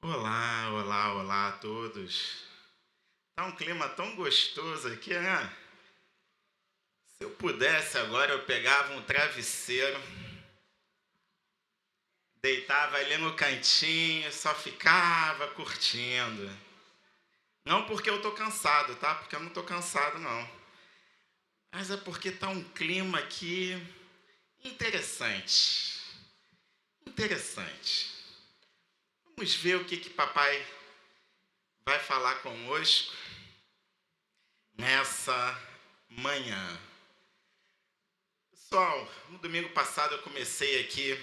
Olá, olá, olá a todos. Tá um clima tão gostoso aqui, né? Se eu pudesse agora, eu pegava um travesseiro, deitava ali no cantinho, só ficava curtindo. Não porque eu tô cansado, tá? Porque eu não tô cansado, não. Mas é porque tá um clima aqui interessante. Interessante. Vamos ver o que papai vai falar conosco nessa manhã. Pessoal, no domingo passado eu comecei aqui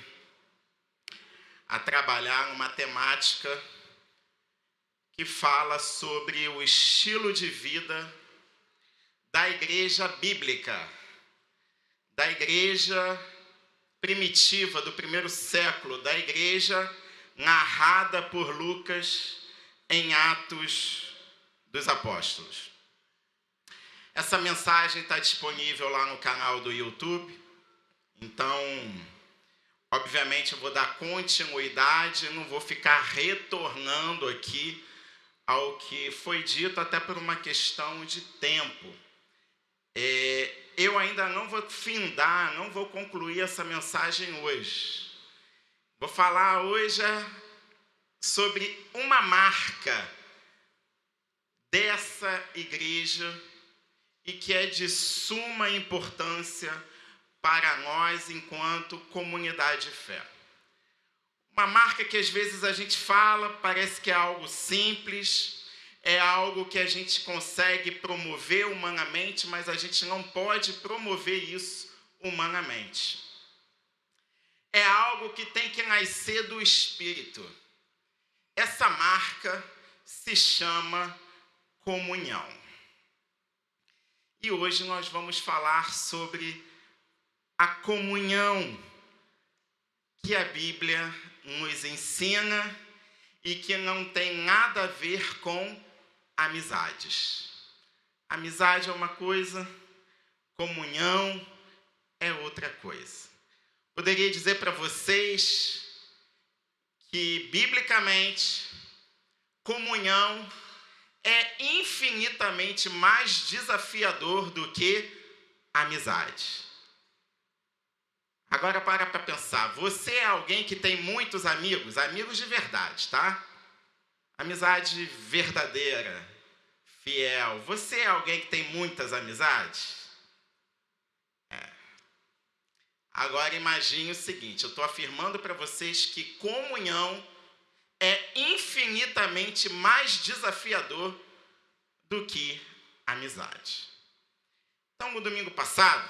a trabalhar uma temática que fala sobre o estilo de vida da igreja bíblica, da igreja primitiva do primeiro século, da igreja narrada por Lucas em Atos dos Apóstolos. Essa mensagem está disponível lá no canal do YouTube, então, obviamente, eu vou dar continuidade, não vou ficar retornando aqui ao que foi dito, até por uma questão de tempo. Eu ainda não vou findar, não vou concluir essa mensagem hoje. Vou falar hoje sobre uma marca dessa igreja e que é de suma importância para nós enquanto comunidade de fé. Uma marca que às vezes a gente fala, parece que é algo simples, é algo que a gente consegue promover humanamente, mas a gente não pode promover isso humanamente. É algo que tem que nascer do Espírito. Essa marca se chama comunhão. E hoje nós vamos falar sobre a comunhão que a Bíblia nos ensina e que não tem nada a ver com amizades. Amizade é uma coisa, comunhão é outra coisa. Poderia dizer para vocês que, biblicamente, comunhão é infinitamente mais desafiador do que amizade. Agora para pensar, você é alguém que tem muitos amigos, amigos de verdade, tá? Amizade verdadeira, fiel. Você é alguém que tem muitas amizades? Agora imagine o seguinte, eu estou afirmando para vocês que comunhão é infinitamente mais desafiador do que amizade. Então, no domingo passado,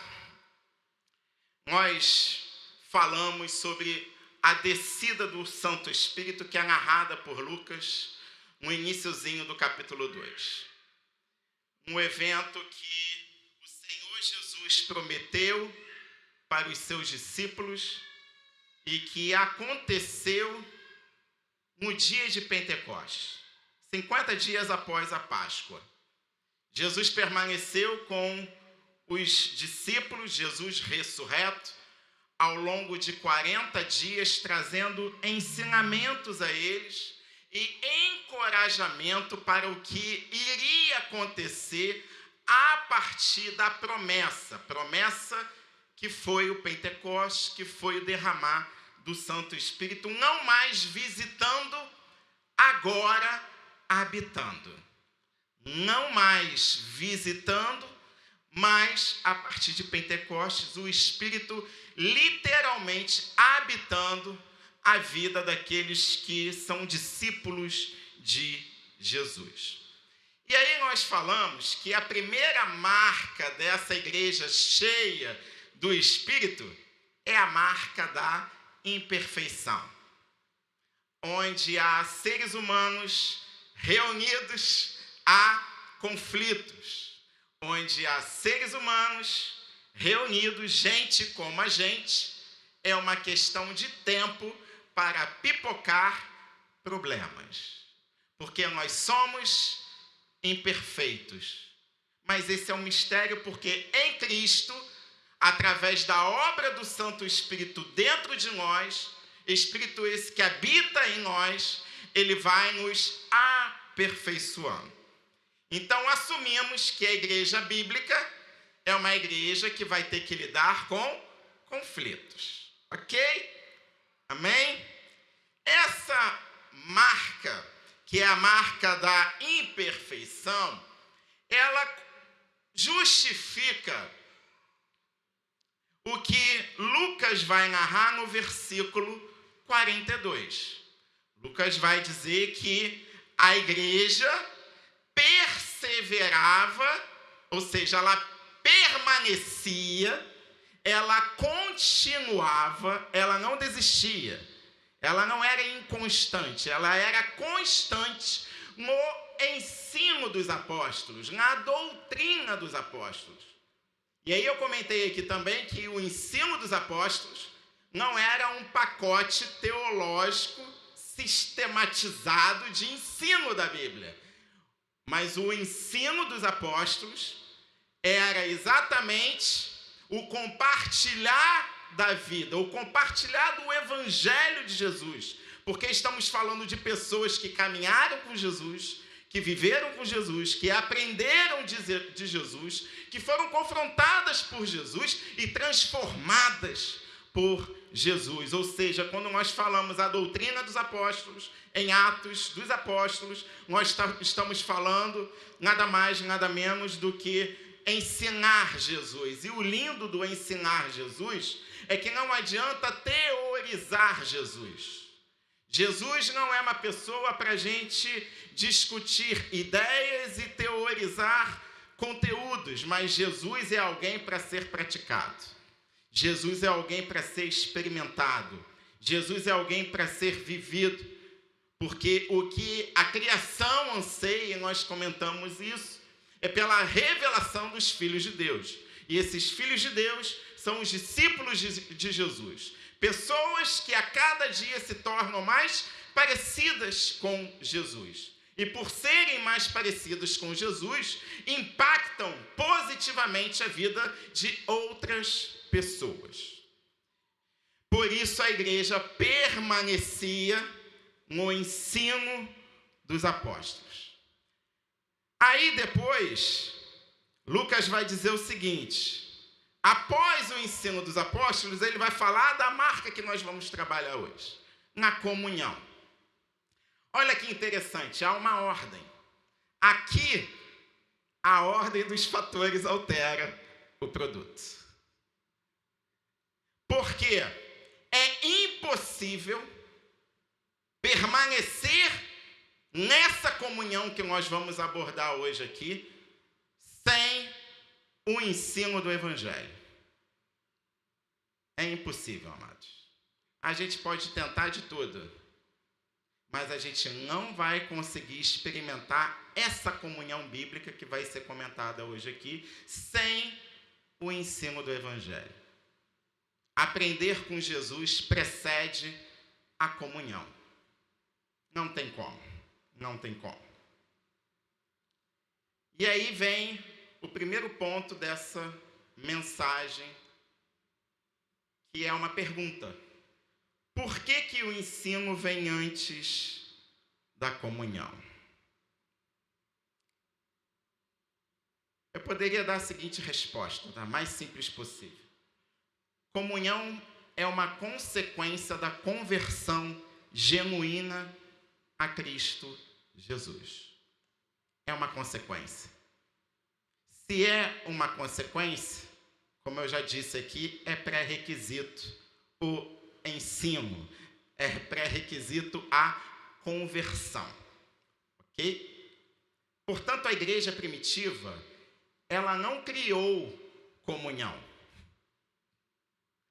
nós falamos sobre a descida do Santo Espírito, que é narrada por Lucas no iniciozinho do capítulo 2. Um evento que o Senhor Jesus prometeu para os seus discípulos e que aconteceu no dia de Pentecostes, 50 dias após a Páscoa. Jesus permaneceu com os discípulos, Jesus ressurreto, ao longo de 40 dias, trazendo ensinamentos a eles e encorajamento para o que iria acontecer a partir da promessa que foi o Pentecostes, que foi o derramar do Santo Espírito, não mais visitando, agora habitando. Não mais visitando, mas a partir de Pentecostes, o Espírito literalmente habitando a vida daqueles que são discípulos de Jesus. E aí nós falamos que a primeira marca dessa igreja cheia do Espírito é a marca da imperfeição, onde há seres humanos reunidos, há conflitos, onde há seres humanos reunidos, gente como a gente, é uma questão de tempo para pipocar problemas, porque nós somos imperfeitos. Mas esse é um mistério, porque em Cristo, através da obra do Santo Espírito dentro de nós, Espírito esse que habita em nós, ele vai nos aperfeiçoando. Então, assumimos que a igreja bíblica é uma igreja que vai ter que lidar com conflitos. Ok? Amém? Essa marca, que é a marca da imperfeição, ela justifica o que Lucas vai narrar no versículo 42. Lucas vai dizer que a igreja perseverava, ou seja, ela permanecia, ela continuava, ela não desistia, ela não era inconstante, ela era constante no ensino dos apóstolos, na doutrina dos apóstolos. E aí eu comentei aqui também que o ensino dos apóstolos não era um pacote teológico sistematizado de ensino da Bíblia, mas o ensino dos apóstolos era exatamente o compartilhar da vida, o compartilhar do Evangelho de Jesus, porque estamos falando de pessoas que caminharam com Jesus, que viveram com Jesus, que aprenderam de Jesus, que foram confrontadas por Jesus e transformadas por Jesus. Ou seja, quando nós falamos a doutrina dos apóstolos, em Atos dos Apóstolos, nós estamos falando nada mais, nada menos do que ensinar Jesus. E o lindo do ensinar Jesus é que não adianta teorizar Jesus. Jesus não é uma pessoa para a gente discutir ideias e teorizar conteúdos, mas Jesus é alguém para ser praticado. Jesus é alguém para ser experimentado. Jesus é alguém para ser vivido. Porque o que a criação anseia, e nós comentamos isso, é pela revelação dos filhos de Deus. E esses filhos de Deus são os discípulos de Jesus. Pessoas que a cada dia se tornam mais parecidas com Jesus. E por serem mais parecidas com Jesus, impactam positivamente a vida de outras pessoas. Por isso a igreja permanecia no ensino dos apóstolos. Aí depois, Lucas vai dizer o seguinte: após o ensino dos apóstolos, ele vai falar da marca que nós vamos trabalhar hoje, na comunhão. Olha que interessante, há uma ordem. Aqui, a ordem dos fatores altera o produto. Porque é impossível permanecer nessa comunhão que nós vamos abordar hoje aqui sem o ensino do Evangelho. É impossível, amados. A gente pode tentar de tudo, mas a gente não vai conseguir experimentar essa comunhão bíblica que vai ser comentada hoje aqui sem o ensino do Evangelho. Aprender com Jesus precede a comunhão. Não tem como. Não tem como. E aí vem o primeiro ponto dessa mensagem, que é uma pergunta. Por que o ensino vem antes da comunhão? Eu poderia dar a seguinte resposta, a mais simples possível. Comunhão é uma consequência da conversão genuína a Cristo Jesus. É uma consequência. Se é uma consequência, como eu já disse aqui, é pré-requisito o ensino, é pré-requisito a conversão. Ok? Portanto, a igreja primitiva, ela não criou comunhão.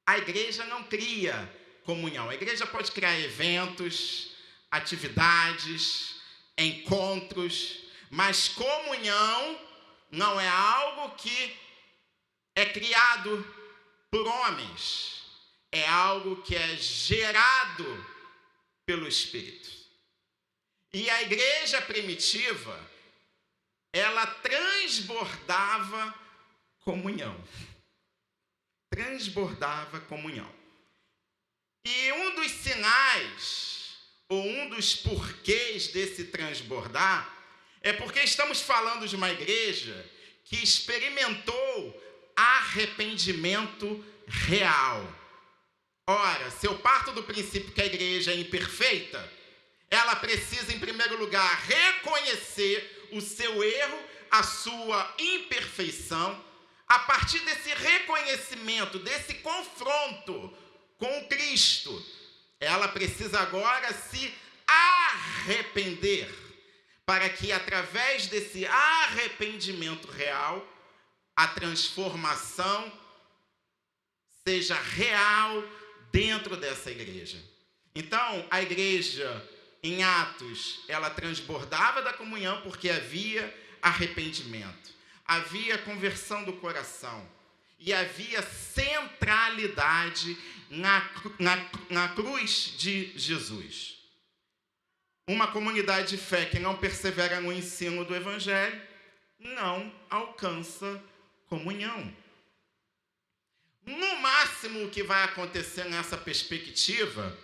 A igreja não cria comunhão. A igreja pode criar eventos, atividades, encontros, mas comunhão não é algo que é criado por homens. É algo que é gerado pelo Espírito. E a igreja primitiva, ela transbordava comunhão. Transbordava comunhão. E um dos sinais, ou um dos porquês desse transbordar, é porque estamos falando de uma igreja que experimentou arrependimento real. Ora, se eu parto do princípio que a igreja é imperfeita, ela precisa, em primeiro lugar, reconhecer o seu erro, a sua imperfeição. A partir desse reconhecimento, desse confronto com Cristo, ela precisa agora se arrepender, para que, através desse arrependimento real, a transformação seja real dentro dessa igreja. Então, a igreja, em Atos, ela transbordava da comunhão porque havia arrependimento, havia conversão do coração e havia centralidade na cruz de Jesus. Uma comunidade de fé que não persevera no ensino do Evangelho não alcança comunhão. No máximo, o que vai acontecer nessa perspectiva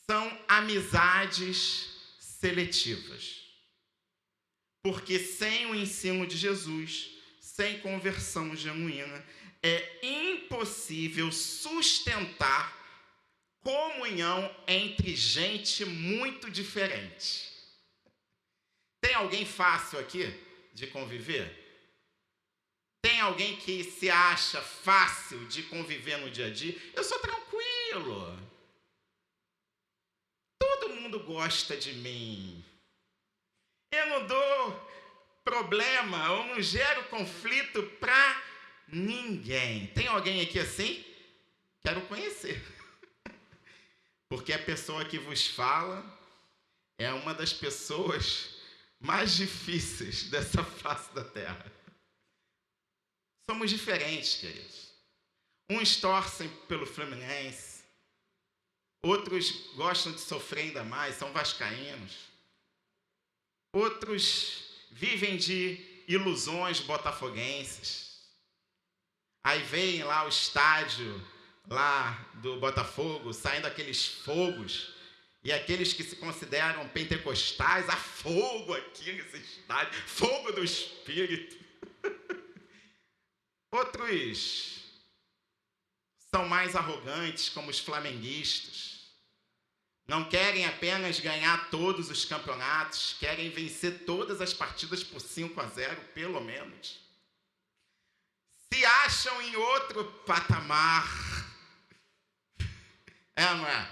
são amizades seletivas. Porque sem o ensino de Jesus, sem conversão genuína, é impossível sustentar comunhão entre gente muito diferente. Tem alguém fácil aqui de conviver? Tem alguém que se acha fácil de conviver no dia a dia? Eu sou tranquilo. Todo mundo gosta de mim. Eu não dou problema, eu não gero conflito para ninguém. Tem alguém aqui assim? Quero conhecer. Porque a pessoa que vos fala é uma das pessoas mais difíceis dessa face da terra. Somos diferentes, queridos. Uns torcem pelo Fluminense, outros gostam de sofrer ainda mais, são vascaínos. Outros vivem de ilusões botafoguenses. Aí vem lá o estádio lá do Botafogo, saindo aqueles fogos, e aqueles que se consideram pentecostais, há fogo aqui nesse estádio, fogo do Espírito. Outros são mais arrogantes, como os flamenguistas. Não querem apenas ganhar todos os campeonatos, querem vencer todas as partidas por 5-0, pelo menos. Se acham em outro patamar. É ou não é?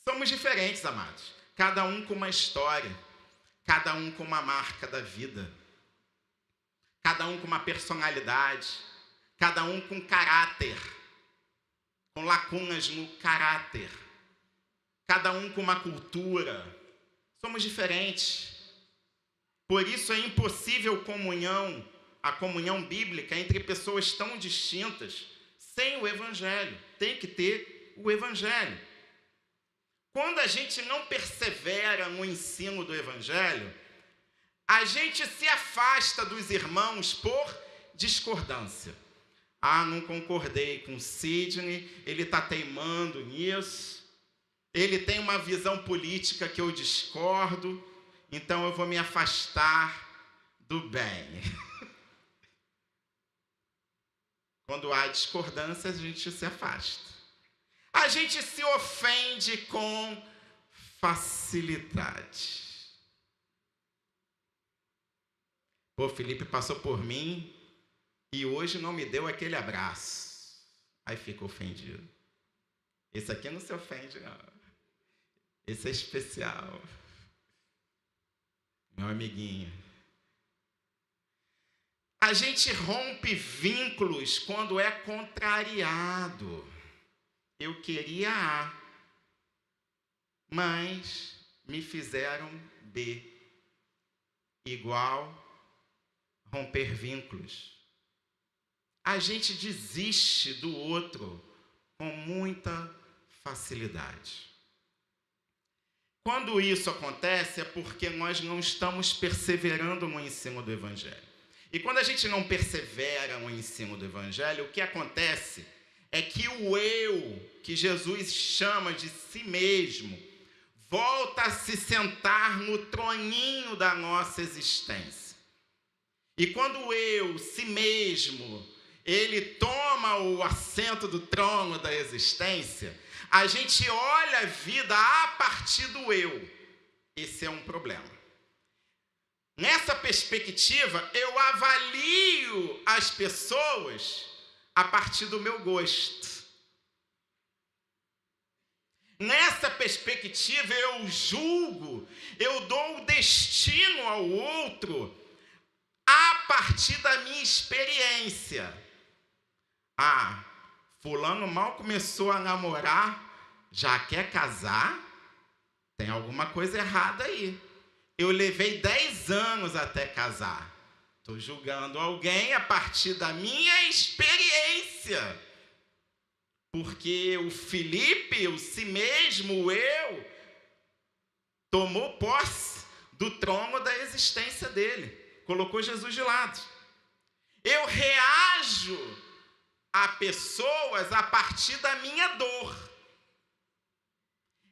Somos diferentes, amados. Cada um com uma história, cada um com uma marca da vida. Cada um com uma personalidade, cada um com caráter, com lacunas no caráter, cada um com uma cultura. Somos diferentes. Por isso é impossível a comunhão bíblica entre pessoas tão distintas, sem o Evangelho. Tem que ter o Evangelho. Quando a gente não persevera no ensino do Evangelho, a gente se afasta dos irmãos por discordância. Ah, não concordei com o Sidney, ele está teimando nisso, ele tem uma visão política que eu discordo, então eu vou me afastar do bem. Quando há discordância, a gente se afasta. A gente se ofende com facilidade. Pô, Felipe passou por mim e hoje não me deu aquele abraço. Aí fica ofendido. Esse aqui não se ofende, não. Esse é especial. Meu amiguinho. A gente rompe vínculos quando é contrariado. Eu queria A, mas me fizeram B. Igual romper vínculos. A gente desiste do outro com muita facilidade. Quando isso acontece é porque nós não estamos perseverando no ensino do Evangelho. E quando a gente não persevera no ensino do Evangelho, o que acontece é que o eu, que Jesus chama de si mesmo, volta a se sentar no troninho da nossa existência. E quando o eu, si mesmo, ele toma o assento do trono da existência, a gente olha a vida a partir do eu. Esse é um problema. Nessa perspectiva, eu avalio as pessoas a partir do meu gosto. Nessa perspectiva, eu julgo, eu dou o destino ao outro a partir da minha experiência. Ah, fulano mal começou a namorar, já quer casar? Tem alguma coisa errada aí. Eu levei 10 anos até casar. Estou julgando alguém a partir da minha experiência. Porque o Felipe, o si mesmo, o eu, tomou posse do trono da existência dele. Colocou Jesus de lado. Eu reajo a pessoas a partir da minha dor.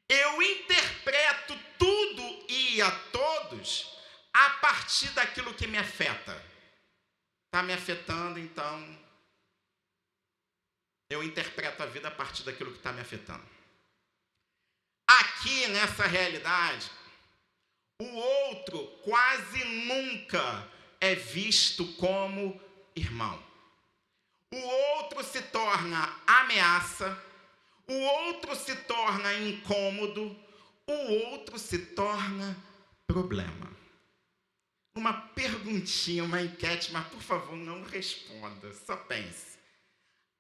Eu interpreto tudo e a todos a partir daquilo que me afeta. Está me afetando, então eu interpreto a vida a partir daquilo que está me afetando. Aqui, nessa realidade, o outro quase nunca é visto como irmão. O outro se torna ameaça, o outro se torna incômodo, o outro se torna problema. Uma perguntinha, uma enquete, mas por favor não responda, só pense.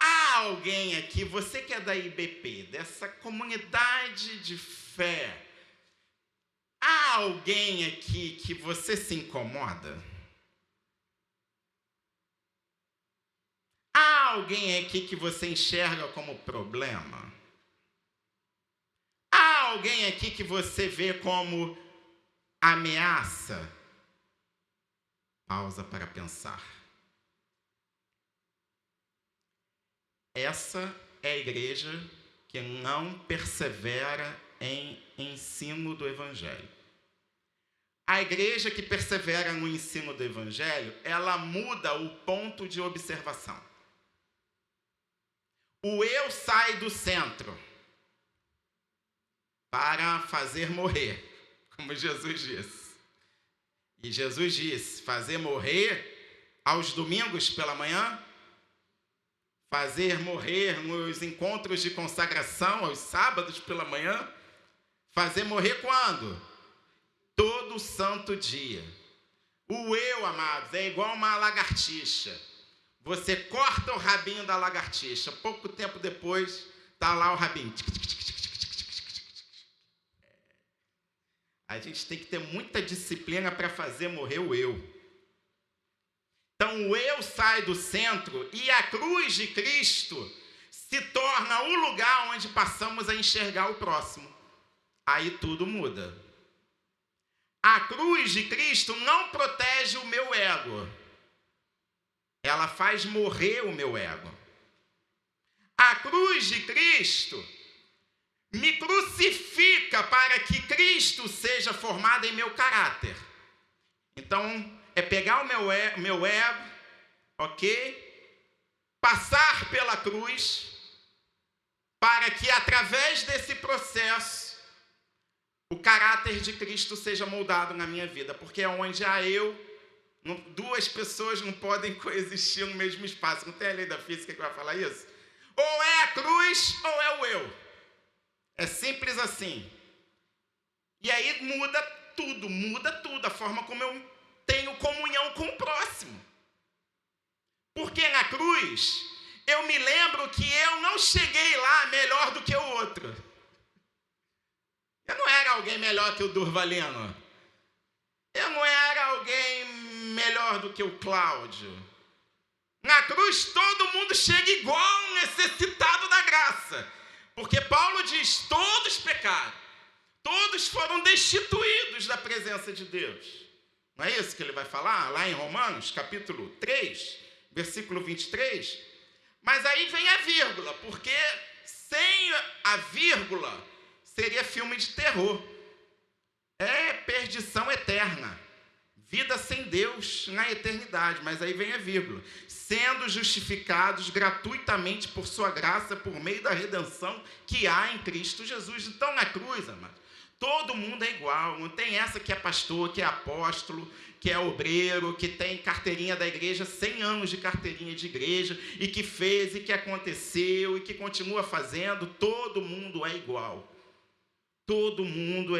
Há alguém aqui, você que é da IBP, dessa comunidade de fé, há alguém aqui que você se incomoda? Há alguém aqui que você enxerga como problema? Há alguém aqui que você vê como ameaça? Pausa para pensar. Essa é a igreja que não persevera em ensino do Evangelho. A igreja que persevera no ensino do Evangelho, ela muda o ponto de observação. O eu sai do centro para fazer morrer, como Jesus disse. E Jesus disse, fazer morrer aos domingos pela manhã, fazer morrer nos encontros de consagração aos sábados pela manhã, fazer morrer quando? Todo santo dia. O eu, amados, é igual uma lagartixa. Você corta o rabinho da lagartixa, pouco tempo depois, está lá o rabinho. A gente tem que ter muita disciplina para fazer morrer o eu. Então o eu sai do centro e a cruz de Cristo se torna o lugar onde passamos a enxergar o próximo. Aí tudo muda. A cruz de Cristo não protege o meu ego. Ela faz morrer o meu ego. A cruz de Cristo me crucifica para que Cristo seja formado em meu caráter. Então, é pegar o meu ego, ok? Passar pela cruz, para que através desse processo, o caráter de Cristo seja moldado na minha vida. Porque é onde há eu, duas pessoas não podem coexistir no mesmo espaço. Não tem a lei da física que vai falar isso? Ou é a cruz, ou é o eu. É simples assim. E aí muda tudo, a forma como eu tenho comunhão com o próximo. Porque na cruz, eu me lembro que eu não cheguei lá melhor do que o outro. Eu não era alguém melhor que o Durvalino. Eu não era alguém melhor do que o Cláudio. Na cruz, todo mundo chega igual, necessitado da graça. Porque Paulo diz, todos pecaram. Todos foram destituídos da presença de Deus. Não é isso que ele vai falar lá em Romanos, capítulo 3, versículo 23? Mas aí vem a vírgula, porque sem a vírgula seria filme de terror. é perdição eterna. Vida sem Deus na eternidade. Mas aí vem a vírgula. Sendo justificados gratuitamente por sua graça, por meio da redenção que há em Cristo Jesus. Então, na cruz, amados, todo mundo é igual. Não tem essa que é pastor, que é apóstolo, que é obreiro, que tem carteirinha da igreja, 100 anos de carteirinha de igreja, e que fez, e que aconteceu, e que continua fazendo. Todo mundo é igual. Todo mundo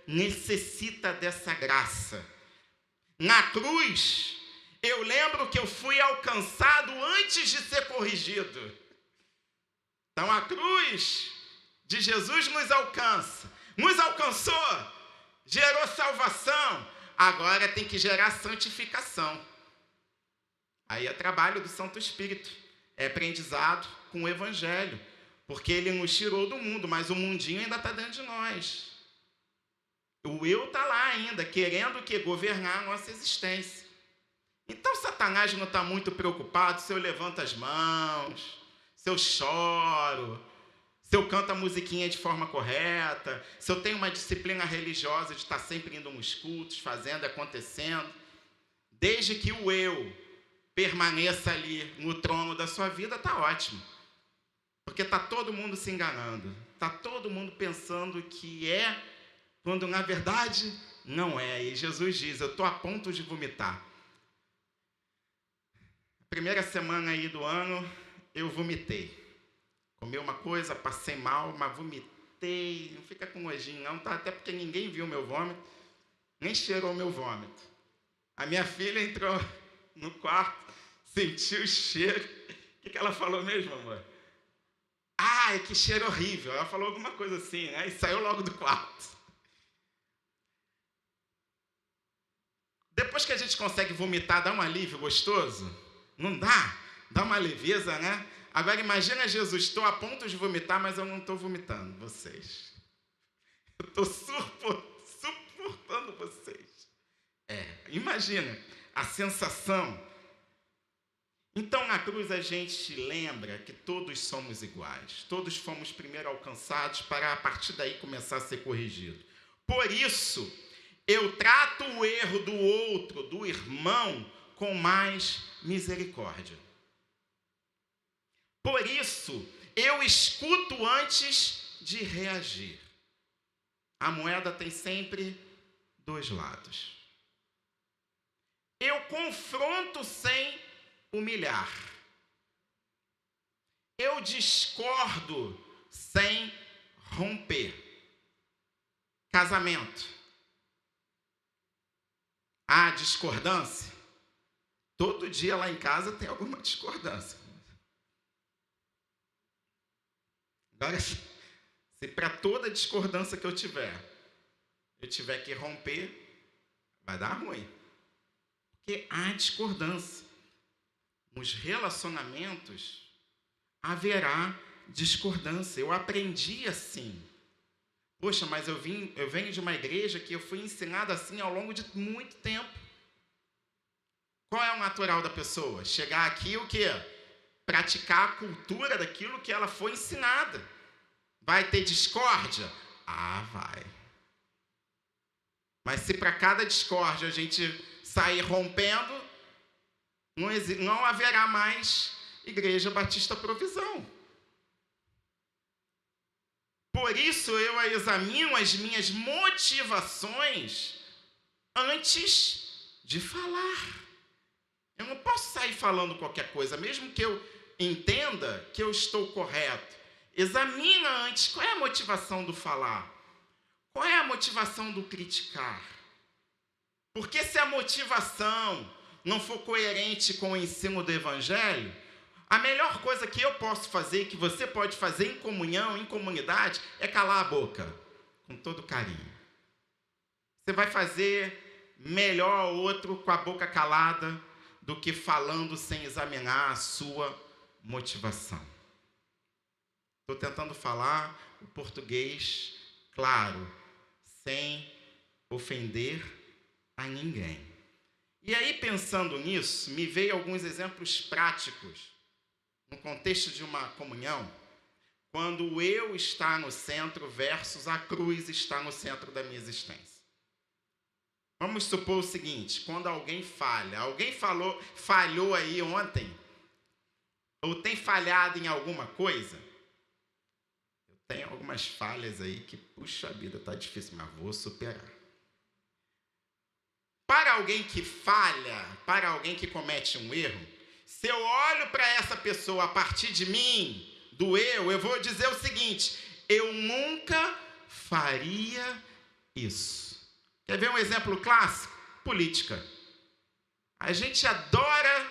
necessita dessa graça. Na cruz, eu lembro que eu fui alcançado antes de ser corrigido. Então, a cruz de Jesus nos alcança. Nos alcançou, gerou salvação. Agora tem que gerar santificação. Aí é trabalho do Santo Espírito. É aprendizado com o Evangelho. Porque ele nos tirou do mundo, mas o mundinho ainda está dentro de nós. O eu está lá ainda, querendo governar a nossa existência. Então, Satanás não está muito preocupado se eu levanto as mãos, se eu choro, se eu canto a musiquinha de forma correta, se eu tenho uma disciplina religiosa de estar sempre indo nos cultos, fazendo, acontecendo. Desde que o eu permaneça ali no trono da sua vida, está ótimo. Porque está todo mundo se enganando. Está todo mundo pensando que é, quando na verdade não é. E Jesus diz, eu estou a ponto de vomitar. Primeira semana aí do ano, eu vomitei. Comi uma coisa, passei mal, mas vomitei. Não fica com nojinho não, tá? Até porque ninguém viu meu vômito, nem cheirou meu vômito. A minha filha entrou no quarto, sentiu o cheiro. O que ela falou mesmo, amor? Ai, que cheiro horrível. Ela falou alguma coisa assim, né? E saiu logo do quarto. Depois que a gente consegue vomitar, dá um alívio gostoso? Não dá? Dá uma leveza, né? Agora imagina Jesus, estou a ponto de vomitar, mas eu não estou vomitando vocês. Eu estou suportando vocês. Imagina a sensação. Então, na cruz, a gente lembra que todos somos iguais. Todos fomos primeiro alcançados para, a partir daí, começar a ser corrigido. Por isso, eu trato o erro do outro, do irmão, com mais misericórdia. Por isso, eu escuto antes de reagir. A moeda tem sempre dois lados. Eu confronto sem humilhar. Eu discordo sem romper. Casamento. Há discordância? Todo dia lá em casa tem alguma discordância. Agora, se para toda discordância que eu tiver que romper, vai dar ruim. Porque há discordância. Nos relacionamentos, haverá discordância. Eu aprendi assim. Poxa, mas eu venho de uma igreja que eu fui ensinado assim ao longo de muito tempo. Qual é o natural da pessoa? Chegar aqui o quê? Praticar a cultura daquilo que ela foi ensinada. Vai ter discórdia? Vai. Mas se para cada discórdia a gente sair rompendo, não haverá mais Igreja Batista Provisão. Por isso eu examino as minhas motivações antes de falar. Eu não posso sair falando qualquer coisa, mesmo que eu entenda que eu estou correto. Examina antes qual é a motivação do falar. Qual é a motivação do criticar? Porque se a motivação não for coerente com o ensino do Evangelho, a melhor coisa que eu posso fazer, que você pode fazer em comunhão, em comunidade, é calar a boca, com todo carinho. Você vai fazer melhor outro com a boca calada do que falando sem examinar a sua motivação. Estou tentando falar o português claro, sem ofender a ninguém. E aí, pensando nisso, me veio alguns exemplos práticos, no contexto de uma comunhão, quando o eu está no centro versus a cruz está no centro da minha existência. Vamos supor o seguinte, quando alguém falha, falhou aí ontem, ou tem falhado em alguma coisa, eu tenho algumas falhas aí que, puxa vida, tá difícil, mas vou superar. Para alguém que falha, para alguém que comete um erro, se eu olho para essa pessoa a partir de mim, do eu vou dizer o seguinte, eu nunca faria isso. Quer ver um exemplo clássico? Política. A gente adora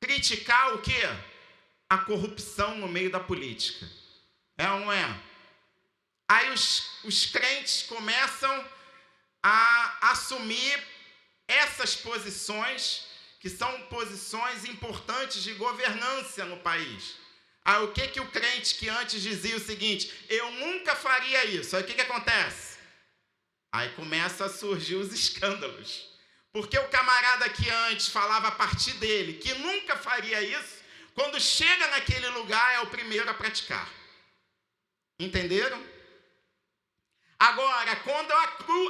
criticar o quê? A corrupção no meio da política. É ou não é? Aí os crentes começam a assumir essas posições, que são posições importantes de governança no país. Aí o que o crente que antes dizia o seguinte, eu nunca faria isso, aí o que acontece? Aí começa a surgir os escândalos. Porque o camarada que antes falava a partir dele, que nunca faria isso, quando chega naquele lugar é o primeiro a praticar. Entenderam? Agora, quando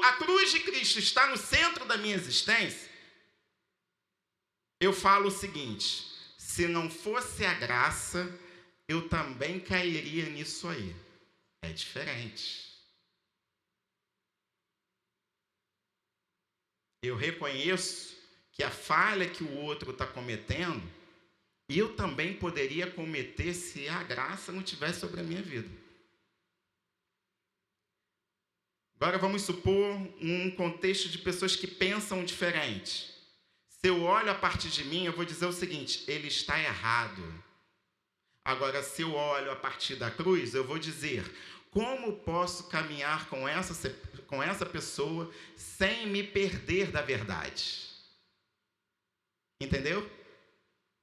a cruz de Cristo está no centro da minha existência, eu falo o seguinte, se não fosse a graça, eu também cairia nisso aí. É diferente. Eu reconheço que a falha que o outro está cometendo, eu também poderia cometer se a graça não estivesse sobre a minha vida. Agora vamos supor um contexto de pessoas que pensam diferente. Se eu olho a partir de mim, eu vou dizer o seguinte, ele está errado. Agora, se eu olho a partir da cruz, eu vou dizer, como posso caminhar com essa pessoa sem me perder da verdade? Entendeu?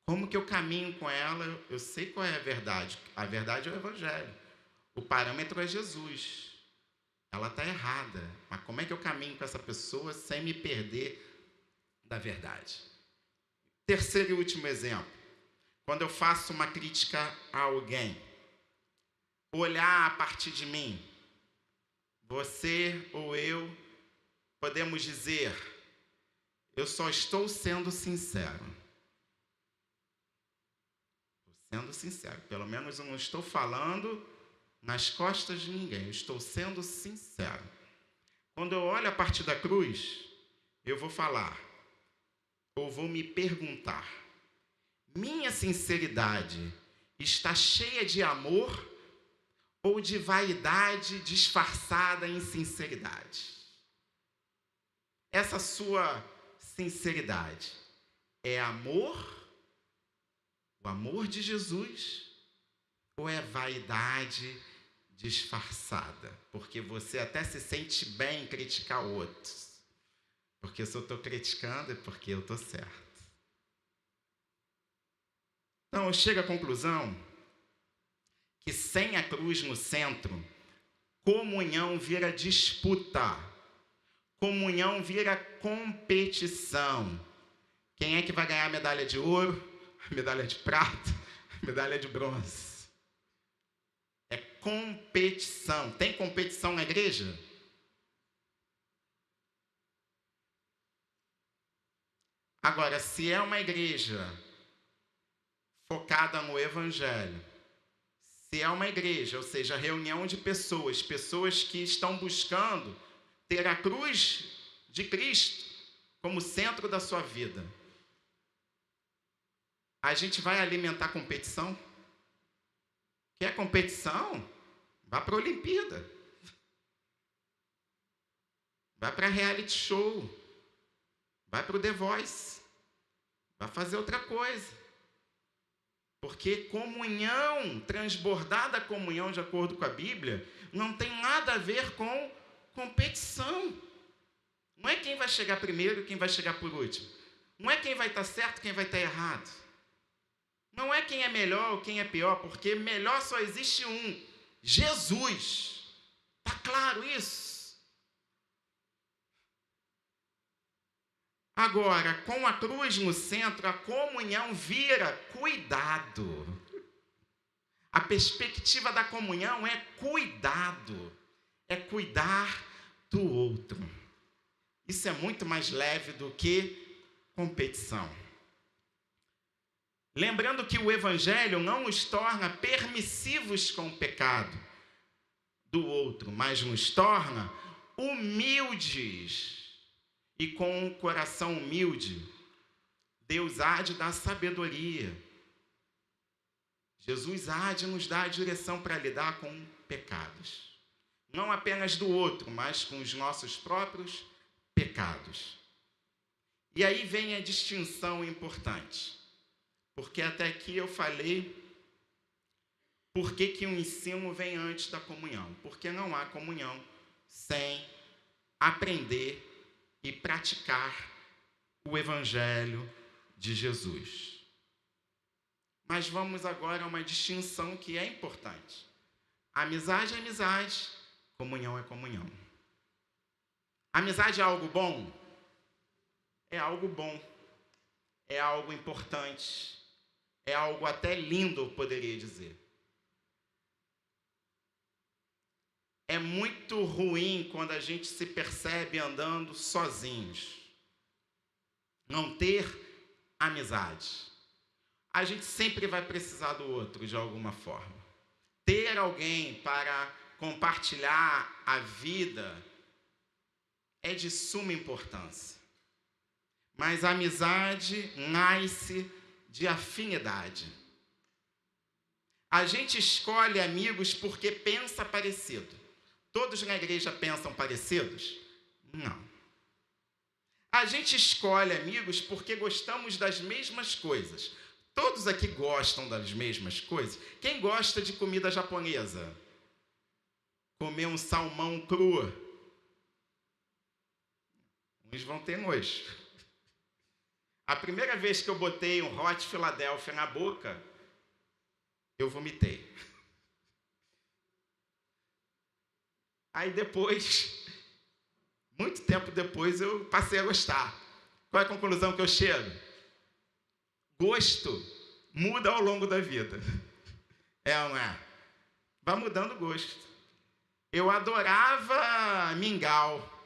Como que eu caminho com ela? Eu sei qual é a verdade. A verdade é o Evangelho. O parâmetro é Jesus. Ela está errada. Mas como é que eu caminho com essa pessoa sem me perder da verdade? Terceiro e último exemplo. Quando eu faço uma crítica a alguém, olhar a partir de mim, você ou eu podemos dizer, eu só estou sendo sincero. Estou sendo sincero, pelo menos eu não estou falando nas costas de ninguém, eu estou sendo sincero. Quando eu olho a partir da cruz, eu vou falar, ou vou me perguntar, minha sinceridade está cheia de amor ou de vaidade disfarçada em sinceridade? Essa sua sinceridade é amor, o amor de Jesus, ou é vaidade disfarçada? Porque você até se sente bem em criticar outros. Porque se eu estou criticando é porque eu estou certo. Então, eu chego à conclusão que sem a cruz no centro, comunhão vira disputa, comunhão vira competição. Quem é que vai ganhar a medalha de ouro, a medalha de prata, a medalha de bronze? É competição. Tem competição na igreja? Agora, se é uma igreja focada no Evangelho, se é uma igreja, ou seja, reunião de pessoas que estão buscando ter a cruz de Cristo como centro da sua vida, a gente vai alimentar competição? Quer competição? Vá para a Olimpíada. Vai para reality show. Vai para o The Voice. Vai fazer outra coisa. Porque comunhão, transbordada comunhão, de acordo com a Bíblia, não tem nada a ver com competição. Não é quem vai chegar primeiro e quem vai chegar por último. Não é quem vai estar certo e quem vai estar errado. Não é quem é melhor ou quem é pior, porque melhor só existe um, Jesus. Está claro isso? Agora, com a cruz no centro, a comunhão vira cuidado. A perspectiva da comunhão é cuidado, é cuidar do outro. Isso é muito mais leve do que competição. Lembrando que o Evangelho não nos torna permissivos com o pecado do outro, mas nos torna humildes. E com um coração humilde, Deus há de dar sabedoria. Jesus há de nos dar a direção para lidar com pecados. Não apenas do outro, mas com os nossos próprios pecados. E aí vem a distinção importante. Porque até aqui eu falei por que o ensino vem antes da comunhão. Porque não há comunhão sem aprender e praticar o Evangelho de Jesus. Mas vamos agora a uma distinção que é importante. Amizade é amizade, comunhão é comunhão. Amizade é algo bom? É algo bom. É algo importante. É algo até lindo, eu poderia dizer. É muito ruim quando a gente se percebe andando sozinhos. Não ter amizade. A gente sempre vai precisar do outro de alguma forma. Ter alguém para compartilhar a vida é de suma importância. Mas a amizade nasce de afinidade. A gente escolhe amigos porque pensa parecido. Todos na igreja pensam parecidos? Não. A gente escolhe amigos porque gostamos das mesmas coisas. Todos aqui gostam das mesmas coisas? Quem gosta de comida japonesa? Comer um salmão cru? Uns vão ter nojo. A primeira vez que eu botei um Hot Philadelphia na boca, eu vomitei. Aí depois, muito tempo depois, eu passei a gostar. Qual é a conclusão que eu chego? Gosto muda ao longo da vida. É ou não é? Vai mudando o gosto. Eu adorava mingau.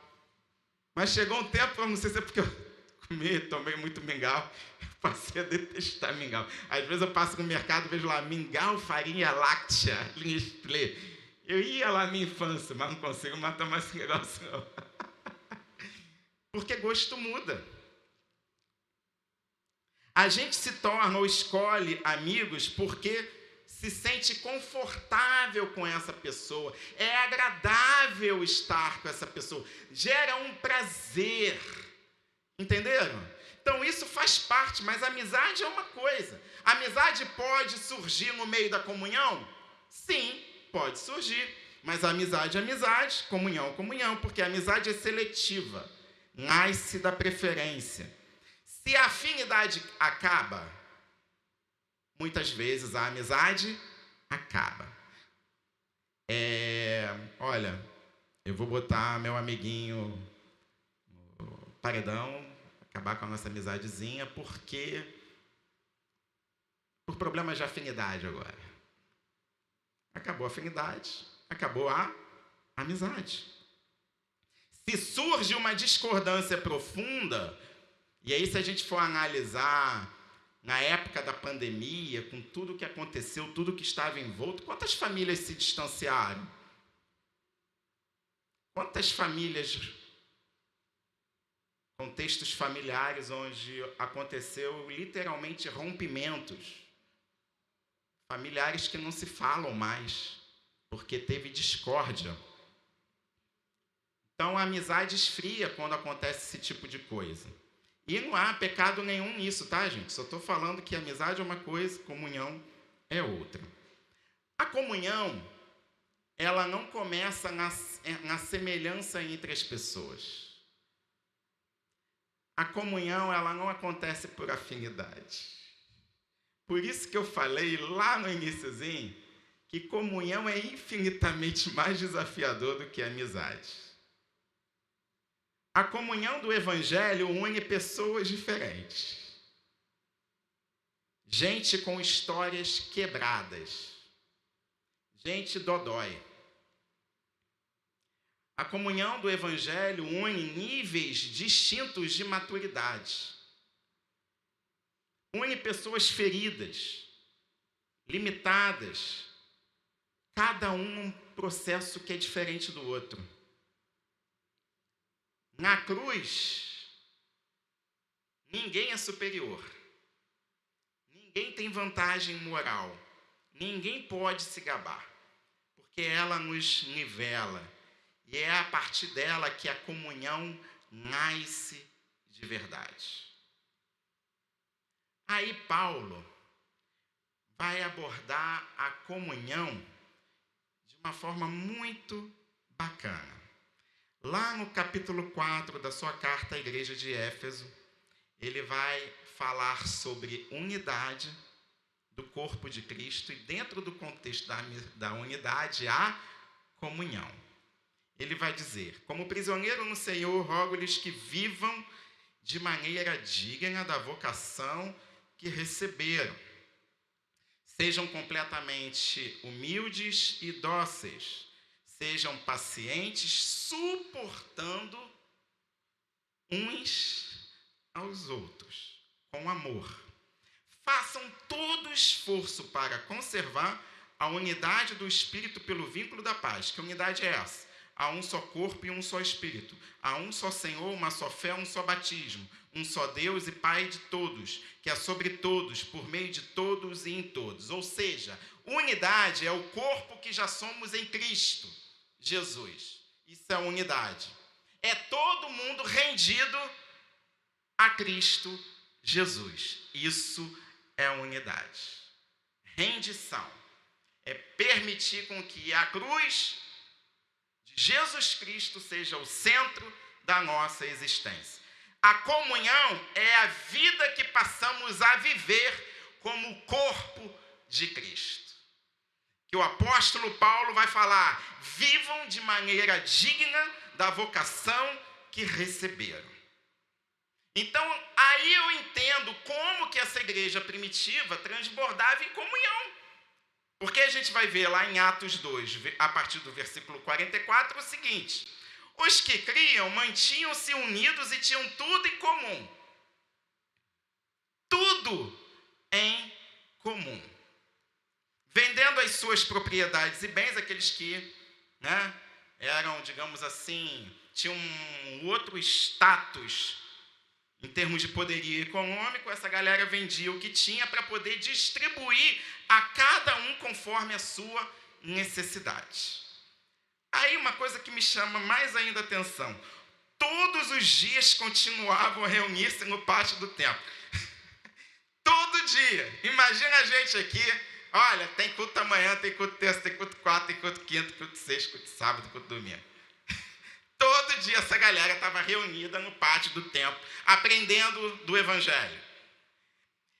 Mas chegou um tempo, eu não sei se é porque eu tomei muito mingau, eu passei a detestar mingau. Às vezes eu passo no mercado e vejo lá, mingau, farinha láctea, linha Nestlé. Eu ia lá na minha infância, mas não consigo mais tomar esse negócio, não. Porque gosto muda. A gente se torna ou escolhe amigos porque se sente confortável com essa pessoa. É agradável estar com essa pessoa. Gera um prazer. Entenderam? Então isso faz parte, mas a amizade é uma coisa. A amizade pode surgir no meio da comunhão? Sim, pode surgir. Mas a amizade é amizade, comunhão é comunhão, porque a amizade é seletiva. Nasce da preferência. Se a afinidade acaba, muitas vezes a amizade acaba. Olha, eu vou botar meu amiguinho no paredão, acabar com a nossa amizadezinha, porque por problemas de afinidade agora. Acabou a afinidade, acabou a amizade. Se surge uma discordância profunda, e aí se a gente for analisar na época da pandemia, com tudo que aconteceu, tudo que estava envolto, quantas famílias se distanciaram? Quantas famílias, contextos familiares onde aconteceu literalmente rompimentos, familiares que não se falam mais, porque teve discórdia. Então a amizade esfria quando acontece esse tipo de coisa. E não há pecado nenhum nisso, tá, gente? Só estou falando que amizade é uma coisa, comunhão é outra. A comunhão, ela não começa na semelhança entre as pessoas. A comunhão, ela não acontece por afinidade. Por isso que eu falei lá no iniciozinho que comunhão é infinitamente mais desafiador do que a amizade. A comunhão do Evangelho une pessoas diferentes. Gente com histórias quebradas. Gente dodói. A comunhão do Evangelho une níveis distintos de maturidade. Une pessoas feridas, limitadas, cada um processo que é diferente do outro. Na cruz, ninguém é superior. Ninguém tem vantagem moral. Ninguém pode se gabar, porque ela nos nivela. E é a partir dela que a comunhão nasce de verdade. Aí Paulo vai abordar a comunhão de uma forma muito bacana. Lá no capítulo 4 da sua carta à igreja de Éfeso, ele vai falar sobre unidade do corpo de Cristo e dentro do contexto da unidade, a comunhão. Ele vai dizer: como prisioneiro no Senhor, rogo-lhes que vivam de maneira digna da vocação que receberam. Sejam completamente humildes e dóceis. Sejam pacientes, suportando uns aos outros, com amor. Façam todo esforço para conservar a unidade do Espírito pelo vínculo da paz. Que unidade é essa? Há um só corpo e um só Espírito. Há um só Senhor, uma só fé, um só batismo. Um só Deus e Pai de todos, que é sobre todos, por meio de todos e em todos. Ou seja, unidade é o corpo que já somos em Cristo Jesus. Isso é unidade. É todo mundo rendido a Cristo Jesus. Isso é unidade. Rendição. É permitir com que a cruz de Jesus Cristo seja o centro da nossa existência. A comunhão é a vida que passamos a viver como corpo de Cristo. Que o apóstolo Paulo vai falar: vivam de maneira digna da vocação que receberam. Então, aí eu entendo como que essa igreja primitiva transbordava em comunhão. Porque a gente vai ver lá em Atos 2, a partir do versículo 44, o seguinte: os que criam mantinham-se unidos e tinham tudo em comum. Tudo em comum. Vendendo as suas propriedades e bens, aqueles que eram, digamos assim, tinham um outro status em termos de poderio econômico, essa galera vendia o que tinha para poder distribuir a cada um conforme a sua necessidade. Aí uma coisa que me chama mais ainda a atenção: todos os dias continuavam a reunir-se no pátio do templo. Todo dia. Imagina a gente aqui, olha, tem culto amanhã, tem culto terça, tem culto quarta, tem culto quinta, culto sexta, culto sábado, culto domingo. Todo dia essa galera estava reunida no pátio do templo, aprendendo do Evangelho.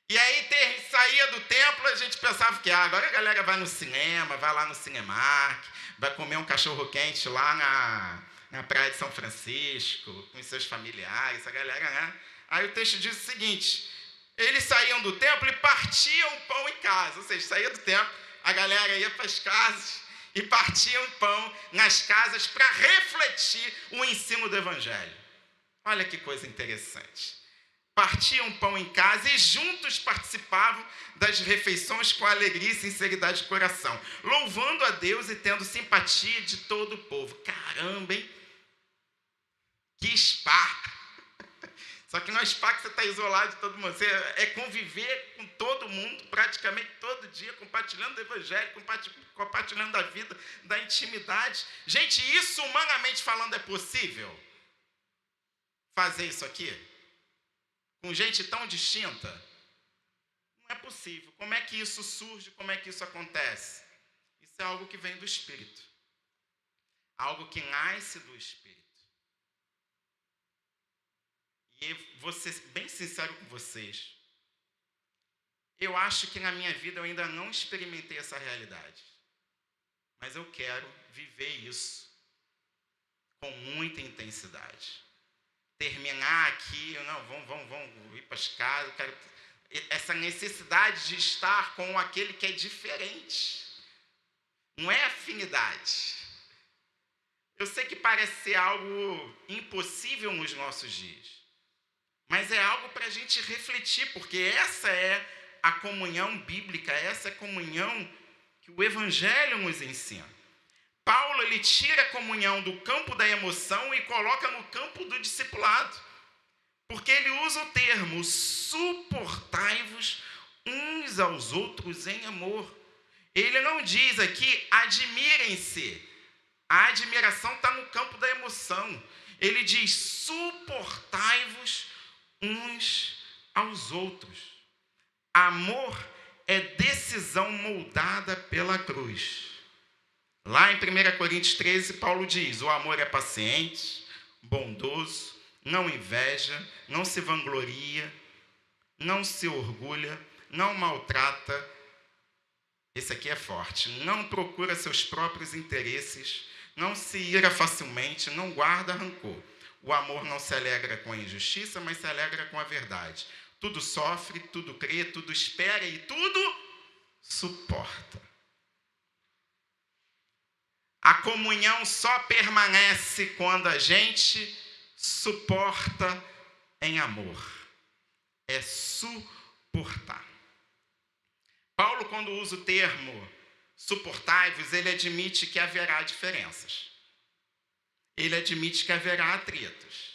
E aí saía do templo, a gente pensava que agora a galera vai no cinema, vai lá no Cinemark, vai comer um cachorro-quente lá na praia de São Francisco, com os seus familiares, a galera, Aí o texto diz o seguinte: eles saíam do templo e partiam o pão em casa. Ou seja, saía do templo, a galera ia para as casas e partiam pão nas casas para refletir o ensino do Evangelho. Olha que coisa interessante. Partiam pão em casa e juntos participavam das refeições com alegria e sinceridade de coração, louvando a Deus e tendo simpatia de todo o povo. Caramba, hein? Que spa! Só que não é spa que você está isolado de todo mundo. Você é conviver com todo mundo, praticamente todo dia, compartilhando o Evangelho, compartilhando da vida, da intimidade. Gente, isso humanamente falando é possível? Fazer isso aqui? Com gente tão distinta? Não é possível. Como é que isso surge? Como é que isso acontece? Isso é algo que vem do Espírito. Algo que nasce do Espírito. E vou ser bem sincero com vocês. Eu acho que na minha vida eu ainda não experimentei essa realidade. Mas eu quero viver isso com muita intensidade. Terminar aqui, vamos ir para as casas. Essa necessidade de estar com aquele que é diferente. Não é afinidade. Eu sei que parece ser algo impossível nos nossos dias, mas é algo para a gente refletir, porque essa é a comunhão bíblica, essa é a comunhão que o Evangelho nos ensina. Paulo, ele tira a comunhão do campo da emoção e coloca no campo do discipulado, porque ele usa o termo suportai-vos uns aos outros em amor. Ele não diz aqui admirem-se. A admiração está no campo da emoção. Ele diz suportai-vos uns aos outros. Amor é decisão moldada pela cruz. Lá em 1 Coríntios 13, Paulo diz: o amor é paciente, bondoso, não inveja, não se vangloria, não se orgulha, não maltrata. Esse aqui é forte. Não procura seus próprios interesses, não se ira facilmente, não guarda rancor. O amor não se alegra com a injustiça, mas se alegra com a verdade. Tudo sofre, tudo crê, tudo espera e tudo suporta. A comunhão só permanece quando a gente suporta em amor. É suportar. Paulo, quando usa o termo suportai-vos, ele admite que haverá diferenças. Ele admite que haverá atritos.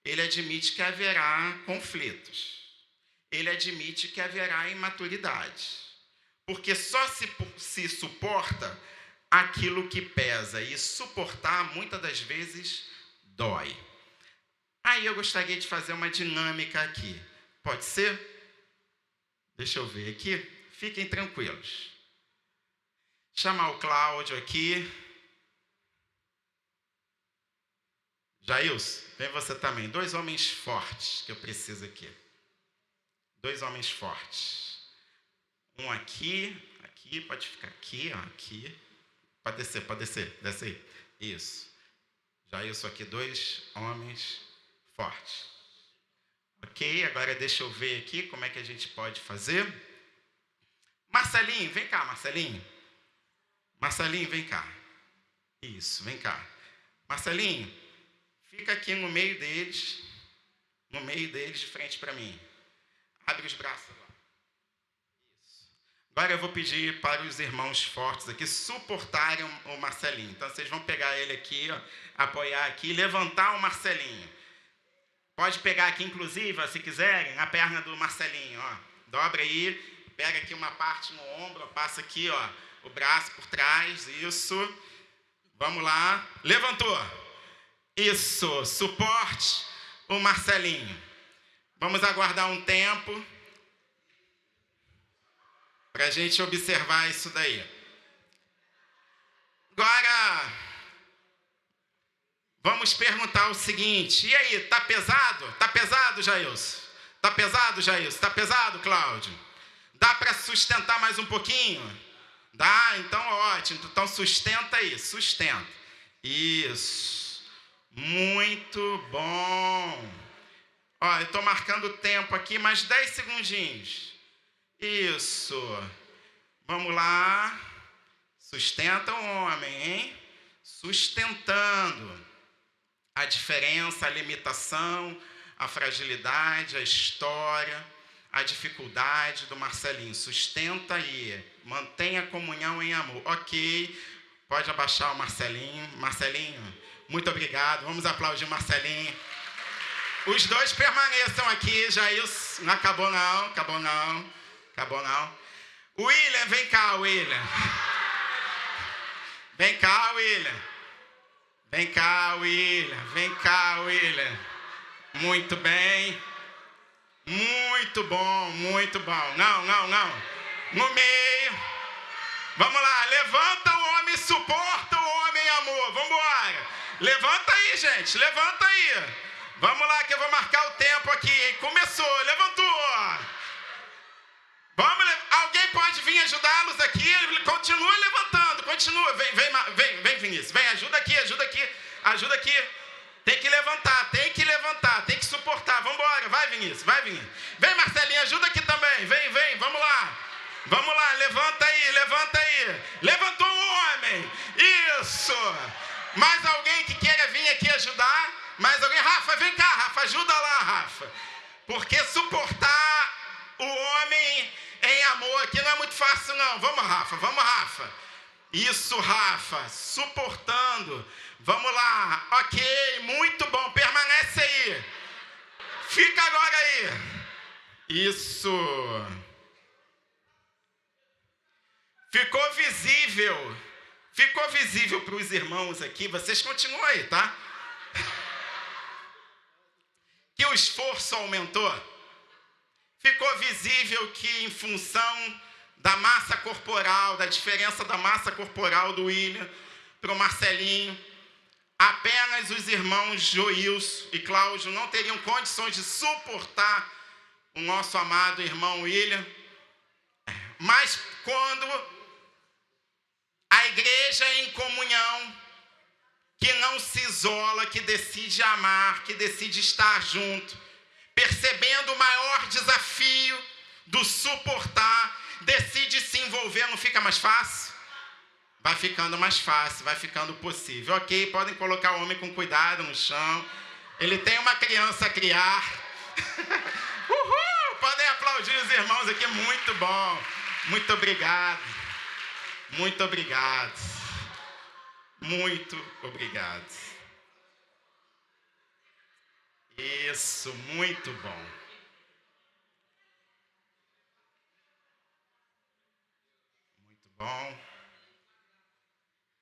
Ele admite que haverá conflitos. Ele admite que haverá imaturidade. Porque só se suporta aquilo que pesa. E suportar, muitas das vezes, dói. Aí eu gostaria de fazer uma dinâmica aqui. Pode ser? Deixa eu ver aqui. Fiquem tranquilos. Chamar o Cláudio aqui. Jailson, vem você também. 2 homens fortes que eu preciso aqui. 2 homens fortes. Um aqui, pode ficar aqui, ó, aqui. Pode descer, desce aí. Isso. Jailson aqui, 2 homens fortes. Ok, agora deixa eu ver aqui como é que a gente pode fazer. Marcelinho, vem cá, Marcelinho. Marcelinho, vem cá. Isso, vem cá. Marcelinho, fica aqui no meio deles, de frente para mim. Abre os braços lá. Isso. Agora eu vou pedir para os irmãos fortes aqui suportarem o Marcelinho. Então vocês vão pegar ele aqui, ó, apoiar aqui, levantar o Marcelinho. Pode pegar aqui, inclusive, se quiserem, a perna do Marcelinho, ó. Dobra aí, pega aqui uma parte no ombro, ó, passa aqui, ó, o braço por trás, isso. Vamos lá. Levantou. Isso, suporte o Marcelinho. Vamos aguardar um tempo para a gente observar isso daí. Agora, vamos perguntar o seguinte. E aí, tá pesado? Tá pesado, Jailson? Tá pesado, Jailson? Tá pesado, Cláudio? Dá para sustentar mais um pouquinho? Dá? Então, ótimo. Então, sustenta aí. Sustenta. Isso. Muito bom. Ó, eu estou marcando o tempo aqui, mais 10 segundinhos. Isso. Vamos lá. Sustenta o homem, hein? Sustentando. A diferença, a limitação, a fragilidade, a história, a dificuldade do Marcelinho. Sustenta aí. Mantenha a comunhão em amor. Ok. Pode abaixar o Marcelinho. Marcelinho, muito obrigado. Vamos aplaudir o Marcelinho. Os 2 permaneçam aqui. Jailson, não acabou não. Acabou não. Acabou não. William, vem cá, William. Vem cá, William. Vem cá, William. Vem cá, William. Muito bem. Muito bom, muito bom. Não. No meio. Vamos lá. Levanta o homem, suporta o homem em amor. Vamos embora. Levanta aí, gente. Levanta aí. Vamos lá que eu vou marcar o tempo aqui, hein? Começou. Levantou. Vamos. Alguém pode vir ajudá-los aqui? Continua levantando. Continua. Vem, Vinícius. Vem, ajuda aqui. Ajuda aqui. Tem que levantar, tem que suportar. Vamos embora, vai Vinícius. Vem Marcelinho, ajuda aqui também. Vem, vamos lá, levanta aí. Levantou o homem. Isso. Mais alguém que queira vir aqui ajudar? Mais alguém? Rafa, vem cá, Rafa, ajuda lá, Rafa. Porque suportar o homem em amor aqui não é muito fácil, não. Vamos, Rafa, vamos, Rafa. Isso, Rafa, suportando. Vamos lá. Ok, muito bom. Permanece aí. Fica agora aí. Isso. Ficou visível. Ficou visível para os irmãos aqui. Vocês continuam aí, tá? Que o esforço aumentou. Ficou visível que, em função da massa corporal, da diferença da massa corporal do William para o Marcelinho, apenas os irmãos Joilson e Cláudio não teriam condições de suportar o nosso amado irmão William. Mas quando a igreja em comunhão, que não se isola, que decide amar, que decide estar junto, percebendo o maior desafio do suportar, decide se envolver, não fica mais fácil? Vai ficando mais fácil, vai ficando possível. Ok, podem colocar o homem com cuidado no chão. Ele tem uma criança a criar. Uhul! Podem aplaudir os irmãos aqui, muito bom. Muito obrigado. Muito obrigado. Muito obrigado. Isso, muito bom. Muito bom.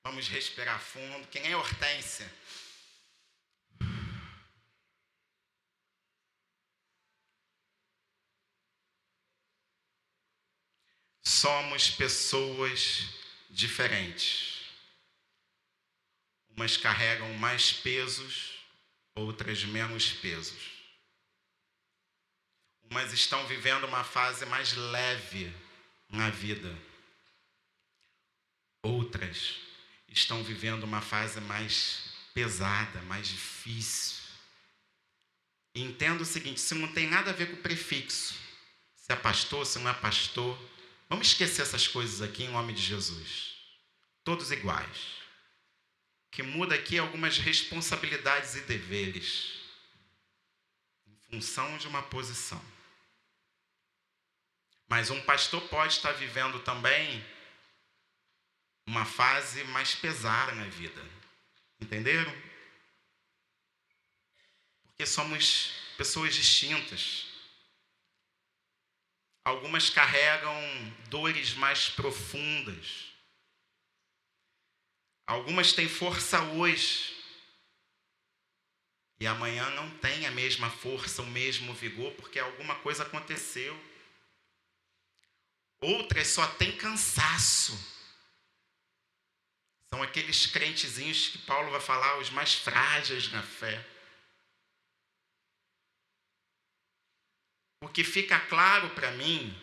Vamos respirar fundo. Quem é Hortência? Somos pessoas diferentes. Umas carregam mais pesos, outras menos pesos. Umas estão vivendo uma fase mais leve na vida. Outras estão vivendo uma fase mais pesada, mais difícil. E entenda o seguinte, isso não tem nada a ver com o prefixo. Se é pastor, se não é pastor. Vamos esquecer essas coisas aqui em nome de Jesus. Todos iguais. O que muda aqui é algumas responsabilidades e deveres em função de uma posição. Mas um pastor pode estar vivendo também uma fase mais pesada na vida. Entenderam? Porque somos pessoas distintas. Algumas carregam dores mais profundas. Algumas têm força hoje e amanhã não tem a mesma força, o mesmo vigor, porque alguma coisa aconteceu. Outras só têm cansaço. São aqueles crentezinhos que Paulo vai falar, os mais frágeis na fé. O que fica claro para mim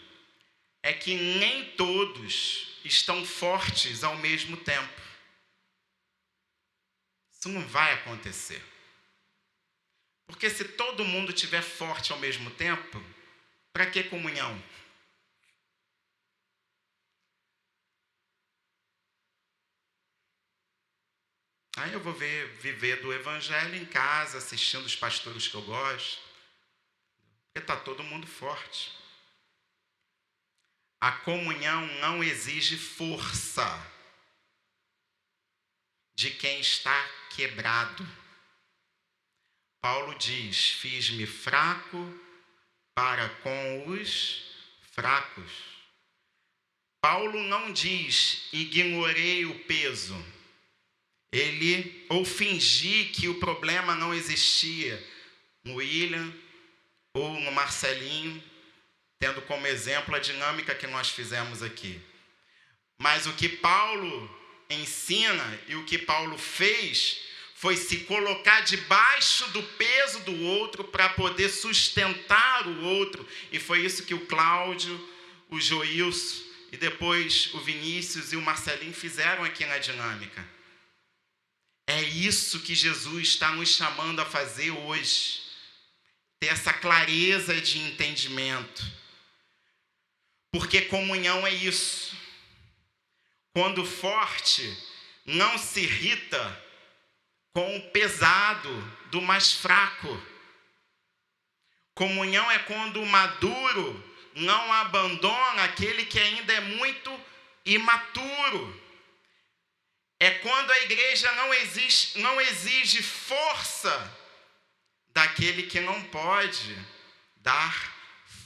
é que nem todos estão fortes ao mesmo tempo. Isso não vai acontecer. Porque se todo mundo estiver forte ao mesmo tempo, para que comunhão? Aí eu vou viver do evangelho em casa, assistindo os pastores que eu gosto. Porque está todo mundo forte. A comunhão não exige força de quem está quebrado. Paulo diz, fiz-me fraco para com os fracos. Paulo não diz, ignorei o peso. Ou fingi que o problema não existia no William ou no Marcelinho, tendo como exemplo a dinâmica que nós fizemos aqui. Mas o que Paulo ensina e o que Paulo fez foi se colocar debaixo do peso do outro para poder sustentar o outro. E foi isso que o Cláudio, o Joilson e depois o Vinícius e o Marcelinho fizeram aqui na dinâmica. É isso que Jesus está nos chamando a fazer hoje. Ter essa clareza de entendimento. Porque comunhão é isso. Quando forte, não se irrita com o pesado do mais fraco. Comunhão é quando o maduro não abandona aquele que ainda é muito imaturo. É quando a igreja não exige força daquele que não pode dar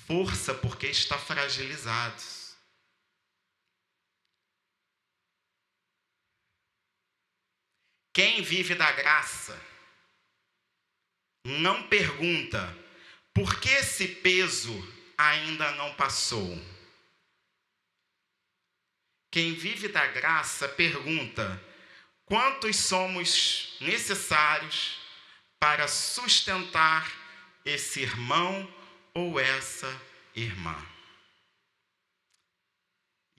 força porque está fragilizado. Quem vive da graça não pergunta por que esse peso ainda não passou. Quem vive da graça pergunta quantos somos necessários para sustentar esse irmão ou essa irmã.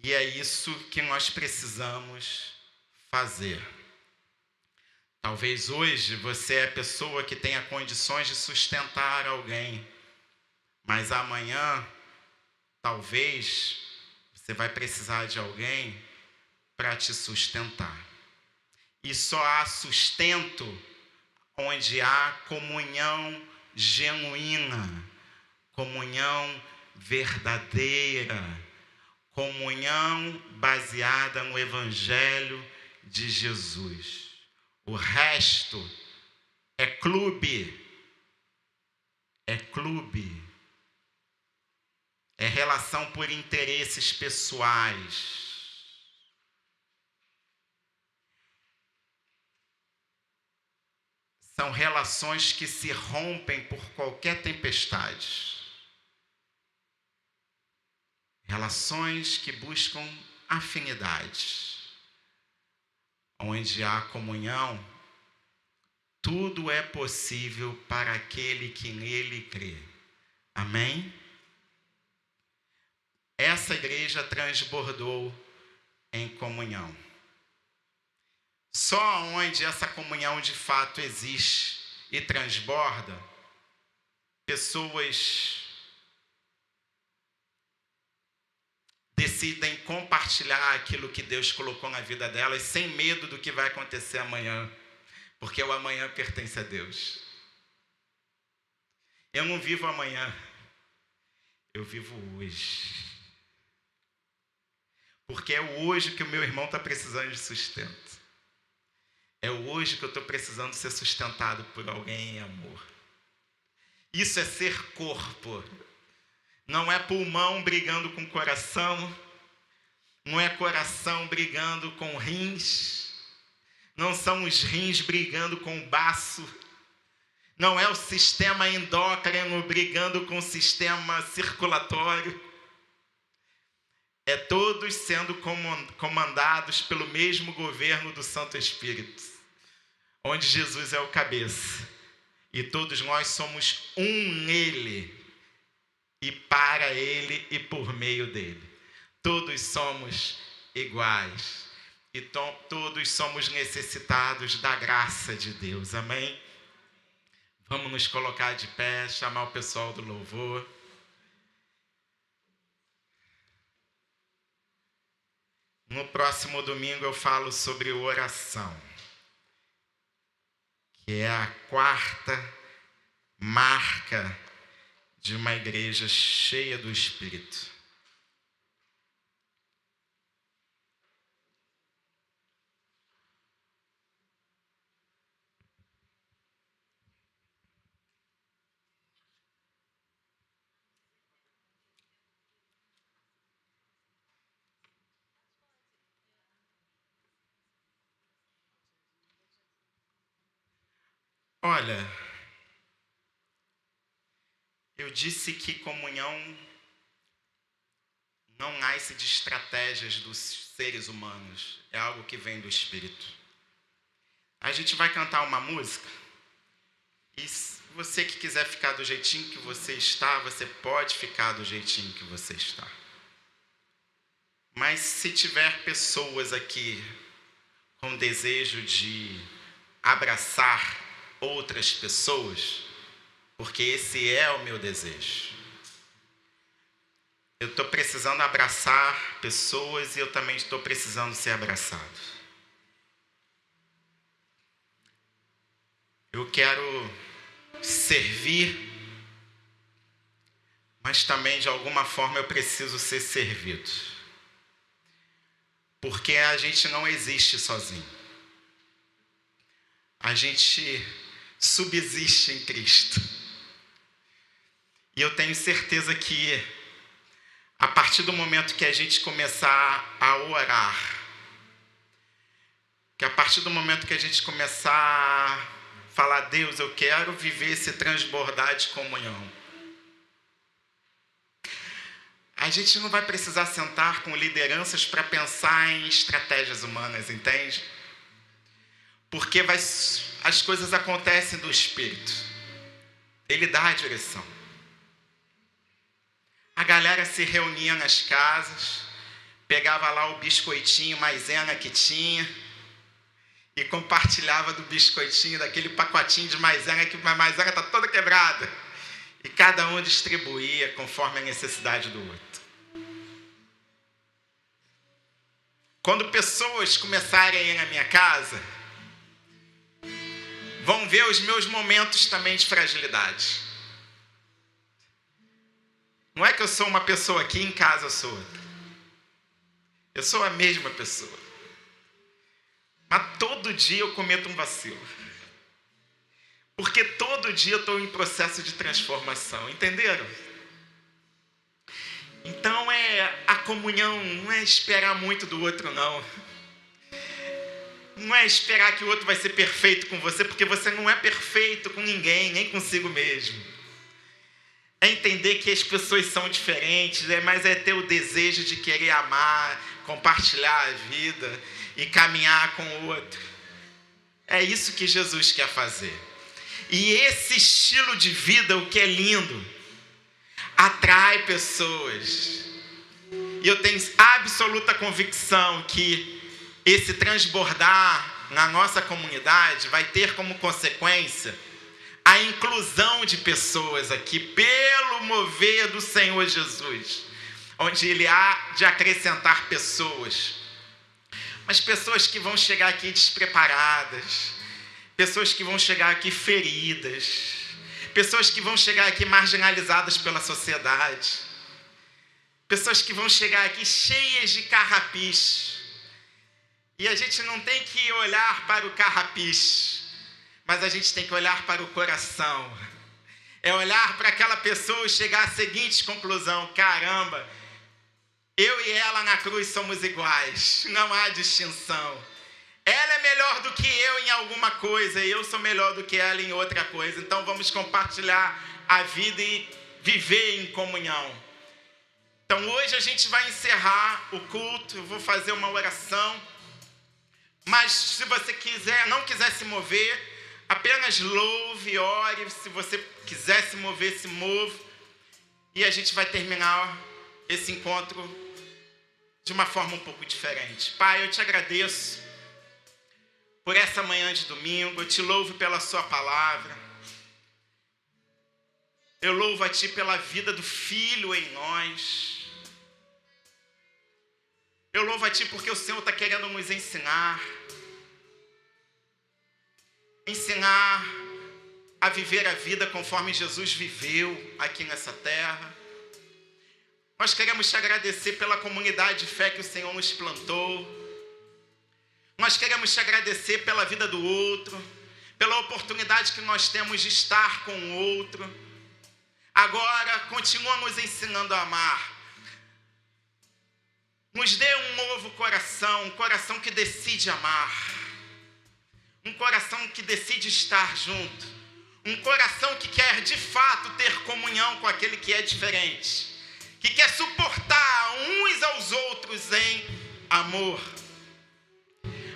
E é isso que nós precisamos fazer. Talvez hoje você é a pessoa que tenha condições de sustentar alguém, mas amanhã, talvez, você vai precisar de alguém para te sustentar. E só há sustento onde há comunhão genuína, comunhão verdadeira, comunhão baseada no Evangelho de Jesus. O resto é clube, é relação por interesses pessoais. São relações que se rompem por qualquer tempestade. Relações que buscam afinidade. Onde há comunhão, tudo é possível para aquele que nele crê. Amém? Essa igreja transbordou em comunhão. Só onde essa comunhão de fato existe e transborda, pessoas decidem compartilhar aquilo que Deus colocou na vida delas, sem medo do que vai acontecer amanhã, porque o amanhã pertence a Deus. Eu não vivo amanhã, eu vivo hoje. Porque é o hoje que o meu irmão está precisando de sustento. É o hoje que eu estou precisando ser sustentado por alguém em amor. Isso é ser corpo. Não é pulmão brigando com coração, não é coração brigando com rins, não são os rins brigando com o baço, não é o sistema endócrino brigando com o sistema circulatório. É todos sendo comandados pelo mesmo governo do Santo Espírito, onde Jesus é o cabeça, e todos nós somos um nele, e para ele e por meio dele. Todos somos iguais. E todos somos necessitados da graça de Deus. Amém? Vamos nos colocar de pé, chamar o pessoal do louvor. No próximo domingo eu falo sobre oração, que é a quarta marca de uma igreja cheia do Espírito. Olha, eu disse que comunhão não nasce de estratégias dos seres humanos, é algo que vem do Espírito. A gente vai cantar uma música, e se você que quiser ficar do jeitinho que você está, você pode ficar do jeitinho que você está. Mas se tiver pessoas aqui com desejo de abraçar outras pessoas, porque esse é o meu desejo. Eu estou precisando abraçar pessoas e eu também estou precisando ser abraçado. eu quero servir, mas também de alguma forma eu preciso ser servido. Porque a gente não existe sozinho. A gente subsiste em Cristo. E eu tenho certeza que a partir do momento que a gente começar a orar, que a partir do momento que a gente começar a falar, Deus, eu quero viver esse transbordar de comunhão, a gente não vai precisar sentar com lideranças para pensar em estratégias humanas, entende? Porque as coisas acontecem do Espírito. Ele dá a direção. A galera se reunia nas casas, pegava lá o biscoitinho maisena que tinha e compartilhava do biscoitinho, daquele pacotinho de maisena, que a maisena está toda quebrada. E cada um distribuía conforme a necessidade do outro. Quando pessoas começarem a ir na minha casa, vão ver os meus momentos também de fragilidade. Não é que eu sou uma pessoa aqui, em casa eu sou outra. Eu sou a mesma pessoa. Mas todo dia eu cometo um vacilo. Porque todo dia eu estou em processo de transformação. Entenderam? Então a comunhão não é esperar muito do outro, não. Não é esperar que o outro vai ser perfeito com você, porque você não é perfeito com ninguém, nem consigo mesmo. É entender que as pessoas são diferentes, mas é ter o desejo de querer amar, compartilhar a vida e caminhar com o outro. É isso que Jesus quer fazer. E esse estilo de vida, o que é lindo, atrai pessoas. E eu tenho absoluta convicção que esse transbordar na nossa comunidade vai ter como consequência a inclusão de pessoas aqui, pelo mover do Senhor Jesus, onde Ele há de acrescentar pessoas, mas pessoas que vão chegar aqui despreparadas, pessoas que vão chegar aqui feridas, pessoas que vão chegar aqui marginalizadas pela sociedade, pessoas que vão chegar aqui cheias de carrapicho. E a gente não tem que olhar para o carrapicho, mas a gente tem que olhar para o coração. É olhar para aquela pessoa e chegar à seguinte conclusão: caramba, eu e ela na cruz somos iguais, não há distinção. Ela é melhor do que eu em alguma coisa e eu sou melhor do que ela em outra coisa. Então vamos compartilhar a vida e viver em comunhão. Então hoje a gente vai encerrar o culto, eu vou fazer uma oração. Mas se você não quiser se mover, apenas louve, ore. Se você quiser se mover, se move. E a gente vai terminar esse encontro de uma forma um pouco diferente. Pai, eu te agradeço por essa manhã de domingo. Eu te louvo pela sua palavra. Eu louvo a ti pela vida do Filho em nós. Eu louvo a ti porque o Senhor está querendo nos ensinar a viver a vida conforme Jesus viveu aqui nessa terra. Nós queremos te agradecer pela comunidade de fé que o Senhor nos plantou. Nós queremos te agradecer pela vida do outro, pela oportunidade que nós temos de estar com o outro. Agora, continua nos ensinando a amar. Nos dê um novo coração, um coração que decide amar. Um coração que decide estar junto. Um coração que quer de fato ter comunhão com aquele que é diferente. Que quer suportar uns aos outros em amor.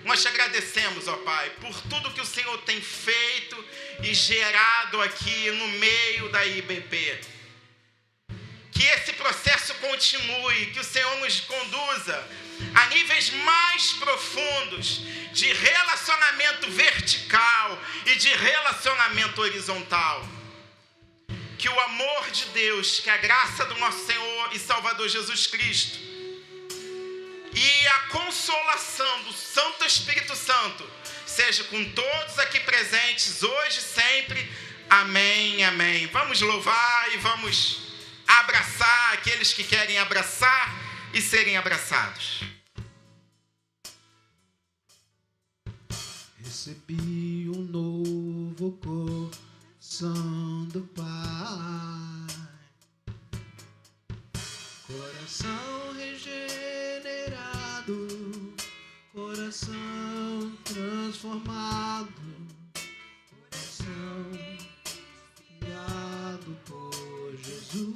Nós te agradecemos, ó Pai, por tudo que o Senhor tem feito e gerado aqui no meio da IBP. Que esse processo continue, que o Senhor nos conduza a níveis mais profundos de relacionamento vertical e de relacionamento horizontal. Que o amor de Deus, que a graça do nosso Senhor e Salvador Jesus Cristo e a consolação do Santo Espírito Santo seja com todos aqui presentes, hoje e sempre. Amém, amém. Vamos louvar e vamos abraçar aqueles que querem abraçar e serem abraçados. Recebi um novo coração do Pai, coração regenerado, coração transformado, coração criado por Jesus.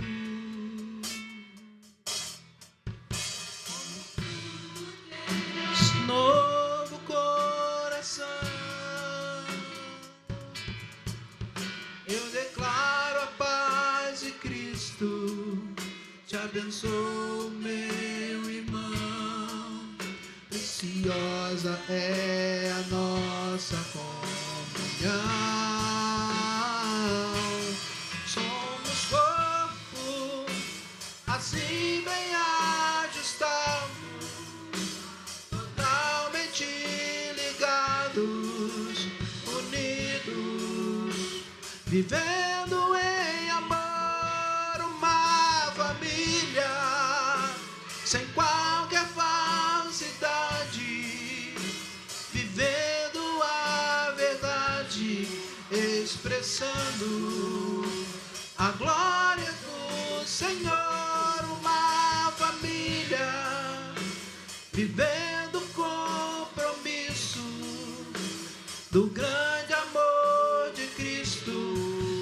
Novo coração, eu declaro a paz de Cristo, te abençoo, meu irmão. Preciosa é a nossa comunhão. Somos corpo, assim bem ajustado, totalmente ligados, unidos, vivendo em amor, uma família, sem qualquer falsidade, vivendo a verdade, expressando a glória do Senhor, uma família, vivendo o compromisso do grande amor de Cristo.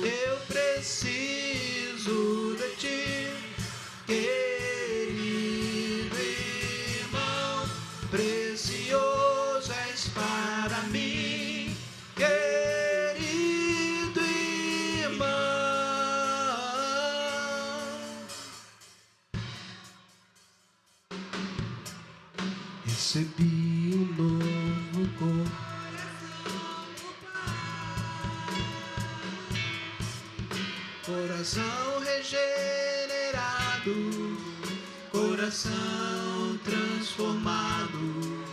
Eu preciso de ti, querido irmão, precioso és para mim, querido irmão. Recebi um novo coração regenerado, coração transformado,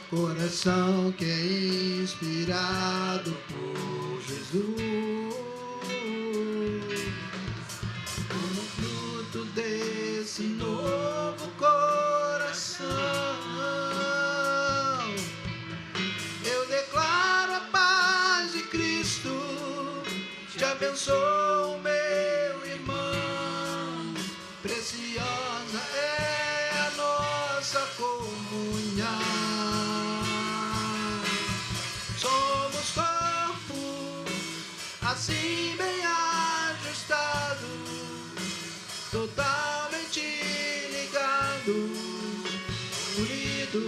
coração que é inspirado por Jesus. Como fruto desse novo coração, eu declaro a paz de Cristo, te abençoo, meu irmão. Preciosa é a nossa comunhão. Somos corpo, assim bem ajustado, totalmente ligado, unido,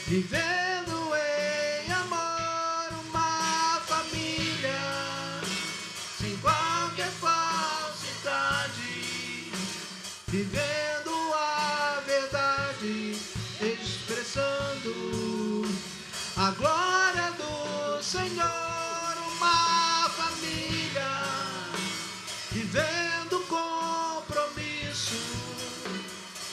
vivendo em amor, uma família, sem qualquer falsidade, vivendo a verdade, expressando a glória do Senhor, uma família, vivendo o compromisso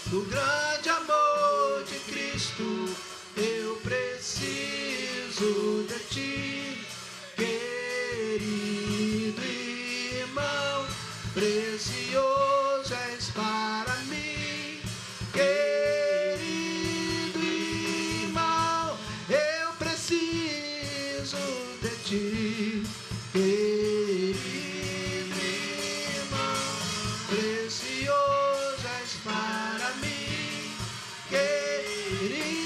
do grande amor de Cristo. Eu preciso de ti, querido irmão, precioso és para mim, querido irmão. Eu preciso de ti, querido irmão, precioso és para mim, querido